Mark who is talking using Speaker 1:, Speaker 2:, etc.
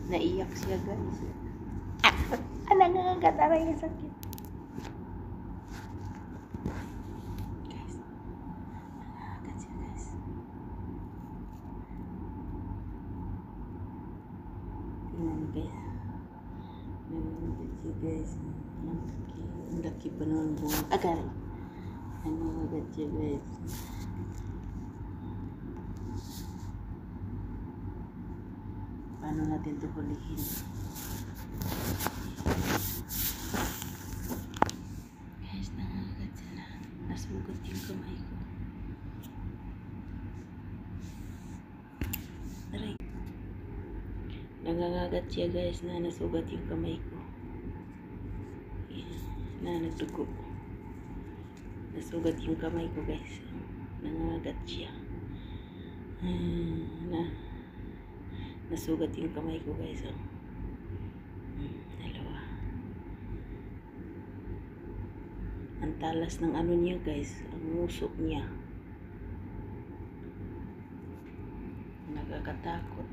Speaker 1: Naiyak siya, guys. Nangangagat, aray yung sakit. Guys, nangangagat siya, guys. Tingnan guys. Nangangagat siya, guys. Ang laki pa naman bunga. Agar. Nangangagat siya, guys. Paano natin ito hulihin? Guys, nangangagat sila. Nasugot yung kamay ko. Aray. Nangangagat siya, guys, na nasugat yung kamay ko. Yan. Na nagdugo. Nasugat yung kamay ko, guys. Nangangagat siya. Nasugat yung kamay ko, guys. Dalawa. Ang talas ng ano niya, guys. Ang musok niya. Nakakatakot.